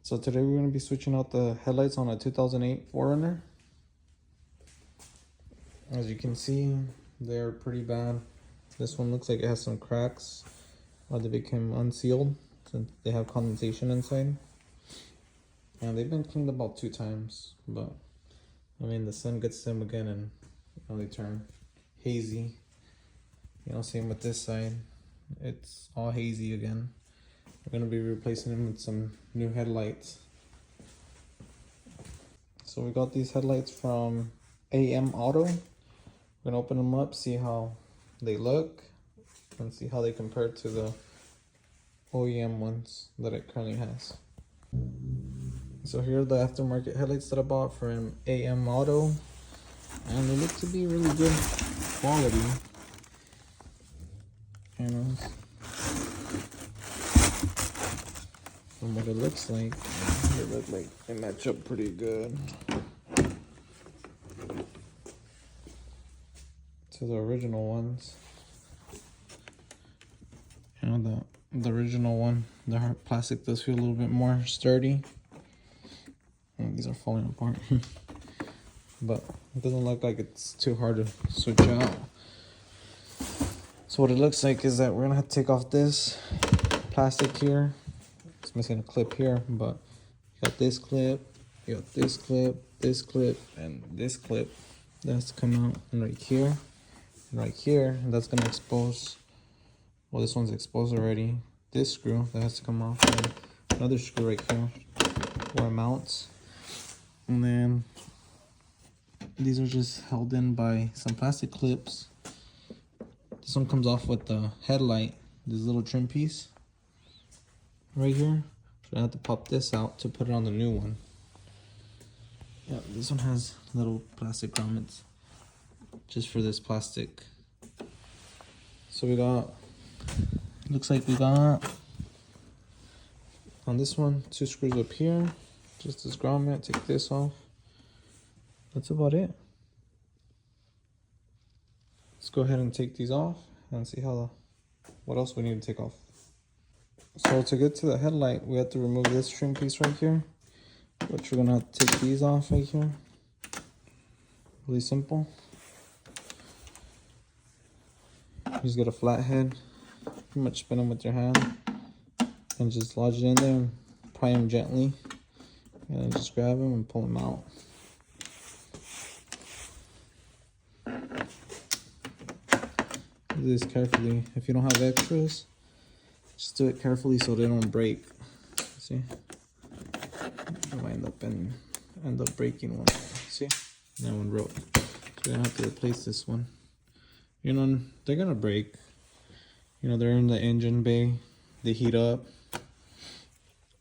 So today we're going to be switching out the headlights on a 2008 4Runner. As you can see, they're pretty bad. This one looks like it has some cracks, or they became unsealed since they have condensation inside. And they've been cleaned about 2 times, but I mean the sun gets them again and they turn hazy. Same with this side. It's all hazy again. We're going to be replacing them with some new headlights. So we got these headlights from AM Auto. We're going to open them up, see how they look, and see how they compare to the OEM ones that it currently has. So here are the aftermarket headlights that I bought from AM Auto, and they look to be really good quality. From what it looks like, they look like they match up pretty good to the original ones. The original one, the hard plastic does feel a little bit more sturdy. And these are falling apart, but it doesn't look like it's too hard to switch out. So what it looks like is that we're gonna have to take off this plastic here. It's missing a clip here, but you got this clip, you got this clip, and this clip. That's to come out, and right here, and right here, and that's gonna expose. Well, this one's exposed already. This screw that has to come off, and another screw right here where it mounts. And then these are just held in by some plastic clips. This one comes off with the headlight, this little trim piece right here. So I have to pop this out to put it on the new one. Yeah, this one has little plastic grommets just for this plastic. So we got, looks like we got on this one 2 screws up here, just this grommet. Take this off. That's about it. Let's go ahead and take these off and see what else we need to take off. So to get to the headlight, we have to remove this trim piece right here, which we're gonna have to take these off right here. Really simple. You just get a flat head, pretty much spin them with your hand, and just lodge it in there and pry them gently, and then just grab them and pull them out. Do this carefully. If you don't have extras, just do it carefully so they don't break. See, I might end up breaking one. See, that one broke. So we're gonna have to replace this one. They're gonna break. They're in the engine bay. They heat up.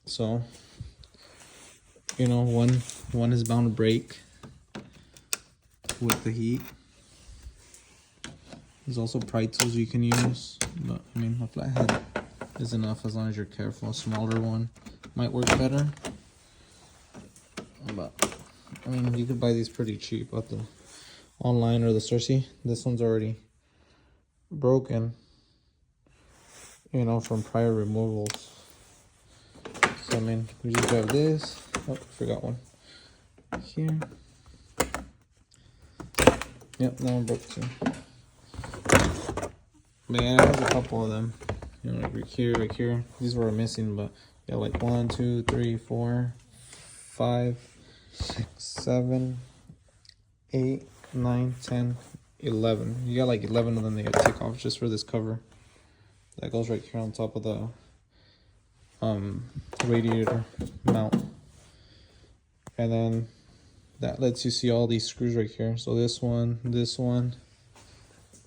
So, one is bound to break with the heat. There's also pry tools you can use, but a flathead is enough as long as you're careful. A smaller one might work better, but you could buy these pretty cheap at the online or the store. See, this one's already broken, from prior removals. So we just grab this. Oh, forgot one here. Yep, that one broke too. But yeah, I have a couple of them. Like right here. These were missing, but yeah, like 1, 2, 3, 4, 5, 6, 7, 8, 9, 10, 11. You got like 11 of them that you gotta take off just for this cover. That goes right here on top of the radiator mount. And then that lets you see all these screws right here. So this one, and this one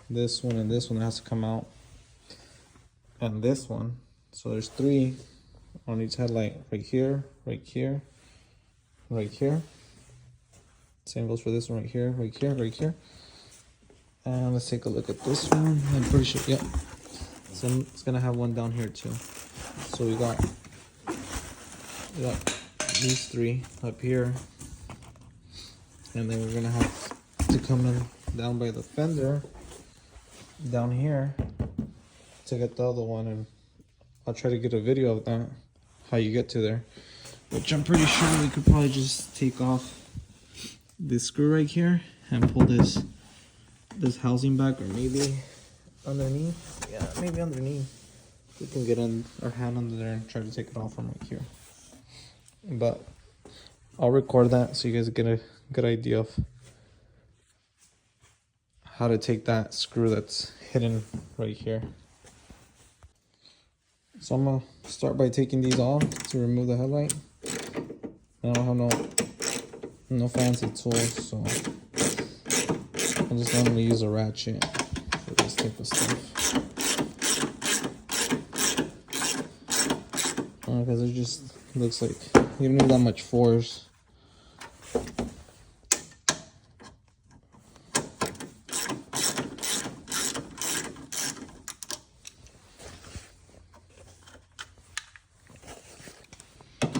that has to come out, and this one. So there's 3 on each headlight, right here, right here, right here. Same goes for this one right here, right here, right here. And let's take a look at this one. I'm pretty sure, yep. So it's gonna have one down here too. So we got these 3 up here, and then we're gonna have to come in down by the fender down here to get the other one, and I'll try to get a video of that, how you get to there. which I'm pretty sure we could probably just take off this screw right here and pull this housing back, or maybe underneath. Yeah, maybe underneath. We can get our hand under there and try to take it off from right here. But I'll record that so you guys get a good idea of how to take that screw that's hidden right here. So I'm gonna start by taking these off to remove the headlight. I don't have no fancy tools, so I just normally use a ratchet for this type of stuff. Because it just looks like you don't need that much force.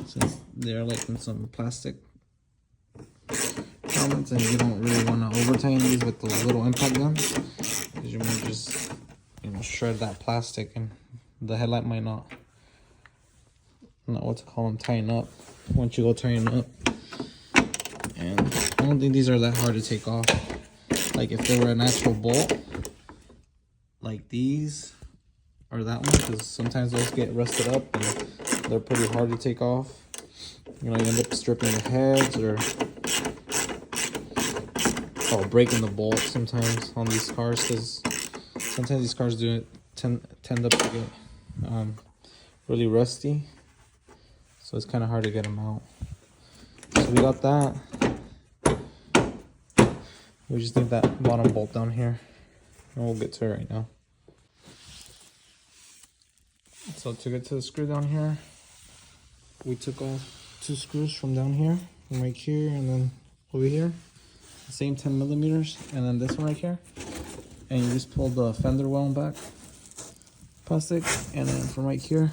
Since they're like in some plastic helmets, and you don't really want to over tighten these with those little impact guns, because you might just, you know, shred that plastic and the headlight might not what to call them, tighten up once you go tighten up. And I don't think these are that hard to take off. Like if they were an actual bolt like these or that one, because sometimes those get rusted up and they're pretty hard to take off. You know, you end up stripping the heads or breaking the bolt sometimes on these cars, because sometimes these cars tend up to get really rusty. So it's kind of hard to get them out. So we got that. We just need that bottom bolt down here, and we'll get to it right now. So to get to the screw down here, we took off 2 screws from down here, from right here, and then over here. The same 10 millimeters, and then this one right here. And you just pull the fender well back, plastic, and then from right here,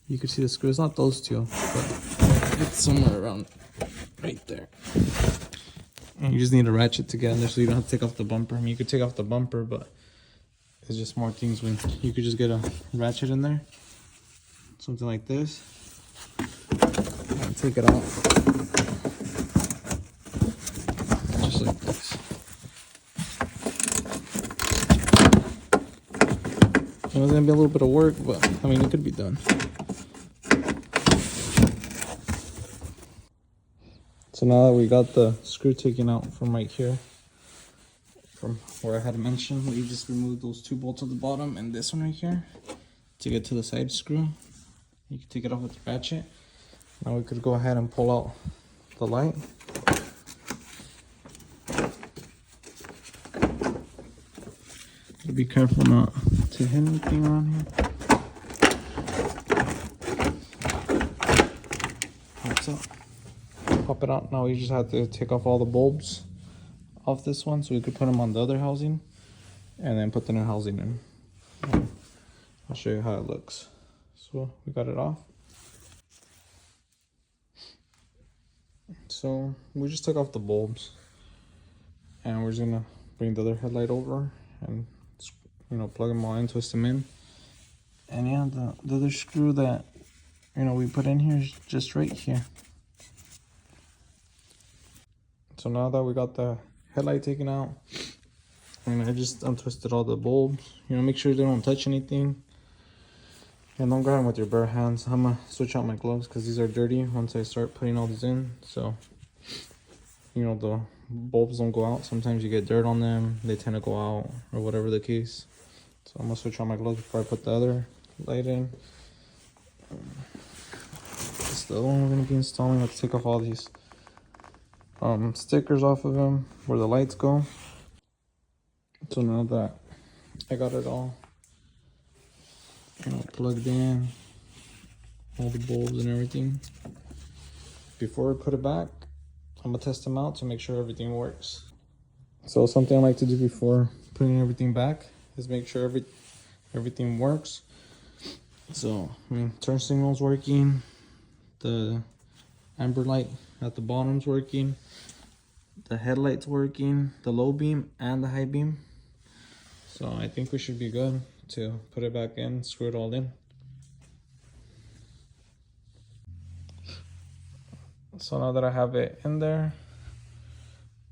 you can see the screws. Not those two, but it's somewhere around right there. And you just need a ratchet to get in there, so you don't have to take off the bumper. I mean, you could take off the bumper, but it's just more things when you could just get a ratchet in there, something like this, and take it off just like this. It's gonna be a little bit of work, but I mean, it could be done. So now that we got the screw taken out from right here, from where I had mentioned, we just removed those 2 bolts at the bottom and this one right here to get to the side screw. You can take it off with the ratchet. Now we could go ahead and pull out the light. Be careful not to hit anything around here. Pops out. Pop it out. Now we just have to take off all the bulbs off this one, so we could put them on the other housing and then put the new housing in. I'll show you how it looks. So we got it off. So we just took off the bulbs, and we're just gonna bring the other headlight over and, you know, plug them all in, twist them in. And yeah, the other screw that, you know, we put in here is just right here. So now that we got the headlight taken out, and I just untwisted all the bulbs, you know, make sure they don't touch anything, and don't grab them with your bare hands. I'm gonna switch out my gloves because these are dirty once I start putting all these in, so, you know, the bulbs don't go out. Sometimes you get dirt on them, they tend to go out, or whatever the case. So I'm gonna switch out my gloves before I put the other light in. This is the other one we're gonna be installing. Let's take off all these stickers off of them where the lights go. So now that I got it all, you know, plugged in, all the bulbs and everything, before we put it back, I'm gonna test them out to make sure everything works. So something I like to do before putting everything back is make sure everything works. So I mean, turn signal's working, the amber light at the bottom's working, the headlight's working, the low beam and the high beam. So I think we should be good to put it back in, screw it all in. So now that I have it in there,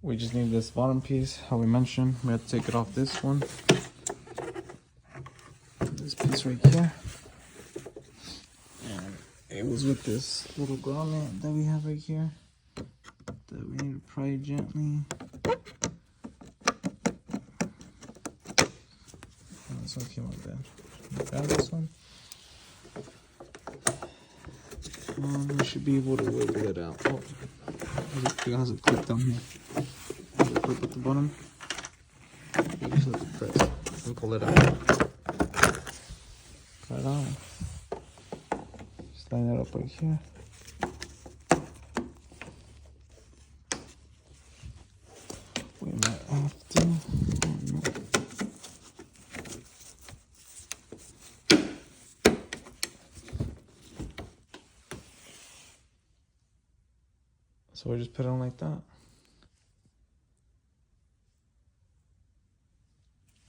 we just need this bottom piece. How we mentioned, we have to take it off this one. This piece right here. And it was with this little grommet that we have right here that we need to pry gently. And this one came out bad. Grab this one. We should be able to wiggle it out. Oh, it has a clip down here. Has a clip at the bottom. You just have to press and pull it out. Pry it out. Just line it up right here. We might have to. So we just put it on like that.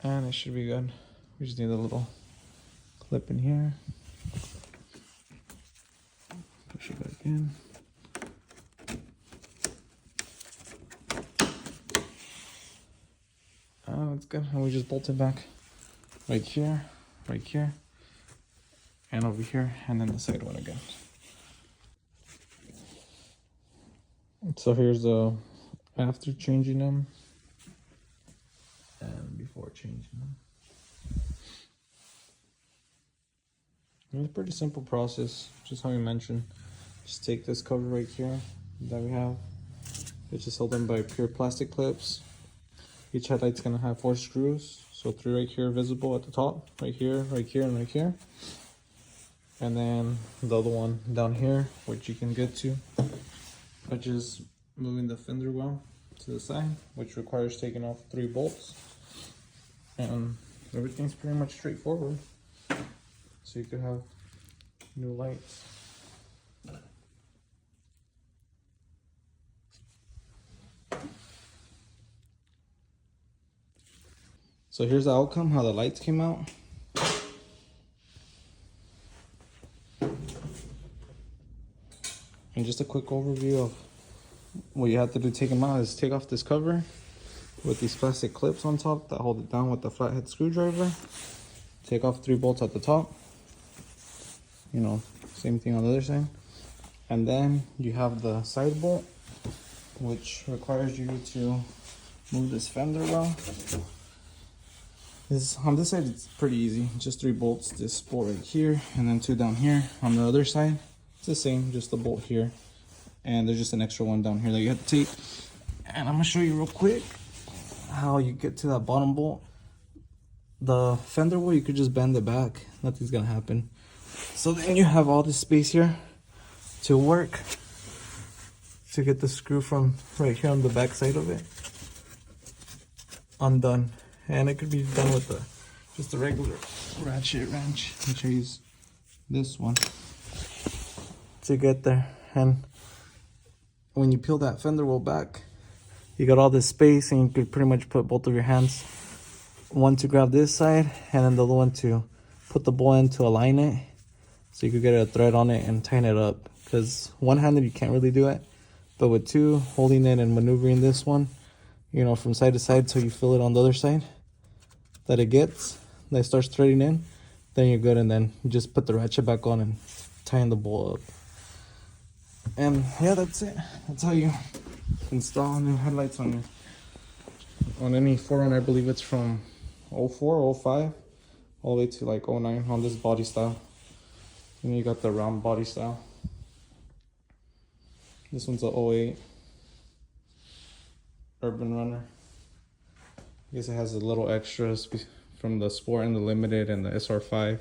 And it should be good. We just need a little clip in here. Push it back in. Oh, that's good. And we just bolt it back right here, and over here, and then the side one again. So here's the after changing them and before changing them. It's a pretty simple process, just how we mentioned. Just take this cover right here that we have. It's just held in by pure plastic clips. Each headlight's gonna have 4 screws. So 3 right here visible at the top, right here, and right here. And then the other one down here, which you can get to, which is moving the fender well to the side, which requires taking off 3 bolts. And everything's pretty much straightforward. So you could have new lights. So here's the outcome, how the lights came out. And just a quick overview of what you have to do to take them out is take off this cover with these plastic clips on top that hold it down with the flathead screwdriver. Take off 3 bolts at the top. You know, same thing on the other side. And then you have the side bolt, which requires you to move this fender well. On this side, it's pretty easy. Just 3 bolts, this bolt right here, and then 2 down here. On the other side, it's the same, just a bolt here. And there's just an extra one down here that you have to take. And I'm gonna show you real quick how you get to that bottom bolt. The fender wheel, you could just bend it back. Nothing's gonna happen. So then you have all this space here to work to get the screw from right here on the back side of it undone. And it could be done with just a regular ratchet wrench, which I use this one to get there. And when you peel that fender wheel back, you got all this space, and you could pretty much put both of your hands, one to grab this side and then the other one to put the bolt in to align it, so you could get a thread on it and tighten it up. Because one-handed you can't really do it, but with 2, holding it and maneuvering this one, you know, from side to side, so you feel it on the other side that it gets, that it starts threading in, then you're good. And then you just put the ratchet back on and tighten the bolt up. And yeah, that's it. That's how you install new headlights on any 4RUNNER. I believe it's from 04, 05, all the way to like 09 on this body style. And you got the round body style. This one's a 08 Urban Runner. I guess it has a little extras from the Sport and the Limited and the SR5.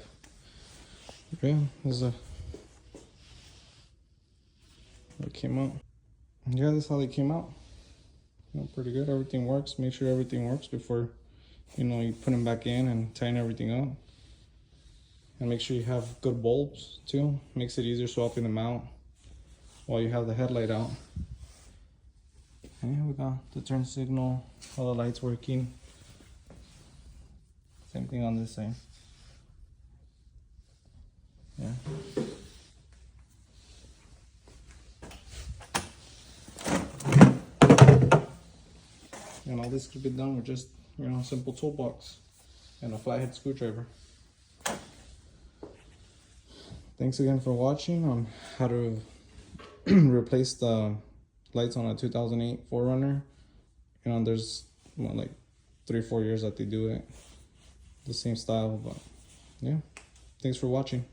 Yeah, this is how it came out. Yeah, this is how they came out. You know, pretty good. Everything works. Make sure everything works before, you know, you put them back in and tighten everything up. And make sure you have good bulbs too. Makes it easier swapping them out while you have the headlight out. And here we got the turn signal, all the lights working. Same thing on this side. Yeah. And all this could be done with just, you know, a simple toolbox and a flathead screwdriver. Thanks again for watching on how to replace the lights on a 2008 4Runner. You know, there's like 3-4 years that they do it the same style, but yeah, thanks for watching.